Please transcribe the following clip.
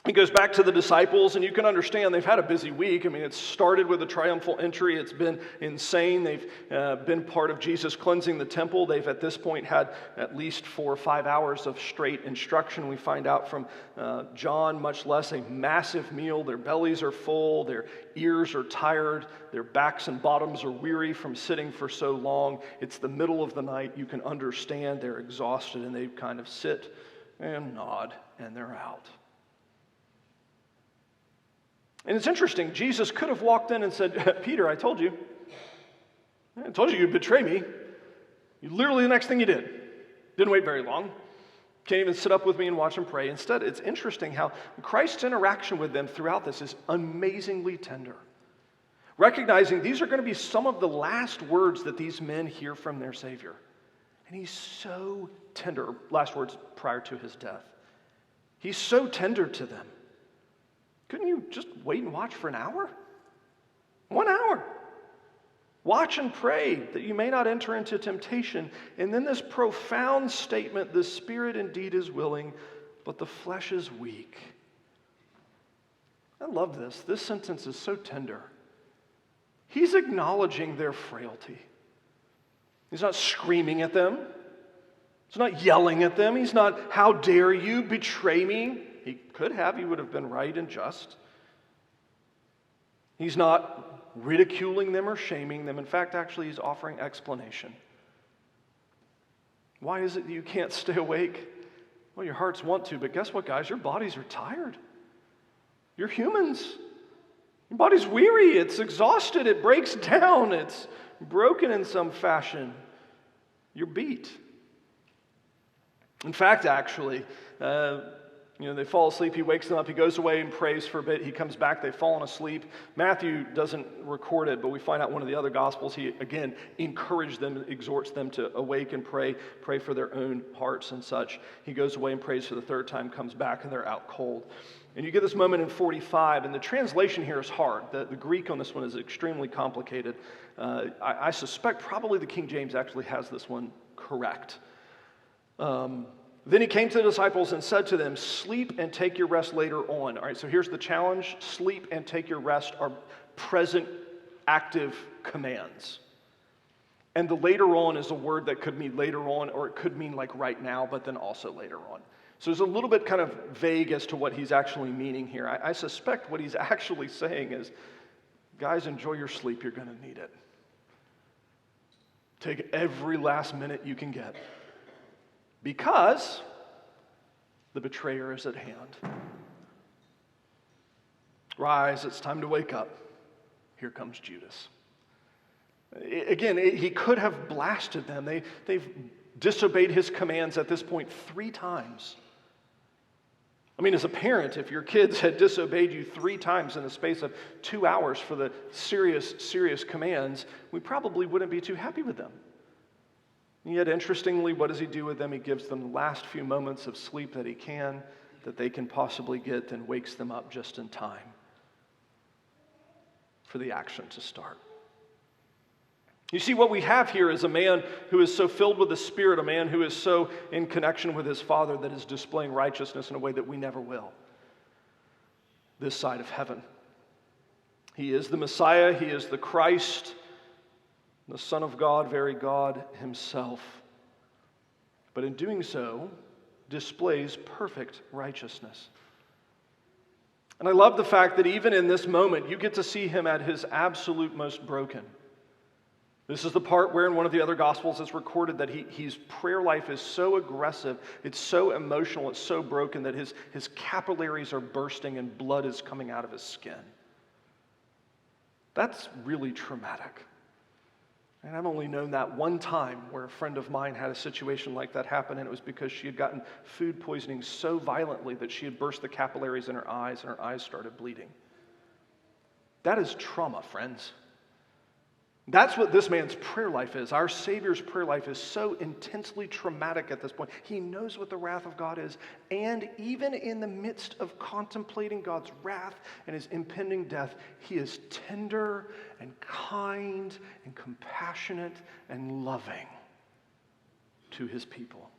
He goes back to the disciples, and you can understand they've had a busy week. I mean, it started with a triumphal entry. It's been insane. They've been part of Jesus cleansing the temple. They've, at this point, had at least 4 or 5 hours of straight instruction. We find out from John, much less a massive meal. Their bellies are full. Their ears are tired. Their backs and bottoms are weary from sitting for so long. It's the middle of the night. You can understand they're exhausted, and they kind of sit and nod, and they're out. And it's interesting, Jesus could have walked in and said, Peter, I told you you'd betray me. Literally the next thing you did. Didn't wait very long. Can't even sit up with me and watch him pray. Instead, it's interesting how Christ's interaction with them throughout this is amazingly tender. Recognizing these are going to be some of the last words that these men hear from their Savior. And he's so tender, last words prior to his death. He's so tender to them. Couldn't you just wait and watch for an hour? 1 hour. Watch and pray that you may not enter into temptation. And then this profound statement, the spirit indeed is willing, but the flesh is weak. I love this. This sentence is so tender. He's acknowledging their frailty. He's not screaming at them. He's not yelling at them. He's not, how dare you betray me? He could have. He would have been right and just. He's not ridiculing them or shaming them. In fact, actually, he's offering explanation. Why is it that you can't stay awake? Well, your hearts want to, but guess what, guys? Your bodies are tired. You're humans. Your body's weary. It's exhausted. It breaks down. It's broken in some fashion. You're beat. In fact, actually, they fall asleep, he wakes them up, he goes away and prays for a bit, he comes back, they've fallen asleep. Matthew doesn't record it, but we find out one of the other Gospels, he again encouraged them, exhorts them to awake and pray for their own hearts and such. He goes away and prays for the third time, comes back, and they're out cold. And you get this moment in 45, and the translation here is hard. The Greek on this one is extremely complicated. I suspect probably the King James actually has this one correct. Then he came to the disciples and said to them, sleep and take your rest later on. All right, so here's the challenge. Sleep and take your rest are present active commands. And the later on is a word that could mean later on, or it could mean like right now, but then also later on. So it's a little bit kind of vague as to what he's actually meaning here. I suspect what he's actually saying is, guys, enjoy your sleep. You're going to need it. Take every last minute you can get. Because the betrayer is at hand. Rise, it's time to wake up. Here comes Judas. Again, he could have blasted them. They've disobeyed his commands at this point 3 times. I mean, as a parent, if your kids had disobeyed you 3 times in the space of 2 hours for the serious commands, we probably wouldn't be too happy with them. And yet, interestingly, what does he do with them? He gives them the last few moments of sleep that they can possibly get, and wakes them up just in time for the action to start. You see, what we have here is a man who is so filled with the Spirit, a man who is so in connection with his Father that is displaying righteousness in a way that we never will this side of heaven. He is the Messiah. He is the Christ, the Son of God, very God himself. But in doing so, displays perfect righteousness. And I love the fact that even in this moment, you get to see him at his absolute most broken. This is the part where in one of the other Gospels it's recorded that his prayer life is so aggressive, it's so emotional, it's so broken that his capillaries are bursting and blood is coming out of his skin. That's really traumatic. And I've only known that one time where a friend of mine had a situation like that happen, and it was because she had gotten food poisoning so violently that she had burst the capillaries in her eyes, and her eyes started bleeding. That is trauma, friends. That's what this man's prayer life is. Our Savior's prayer life is so intensely traumatic at this point. He knows what the wrath of God is, and even in the midst of contemplating God's wrath and his impending death, he is tender and kind and compassionate and loving to his people.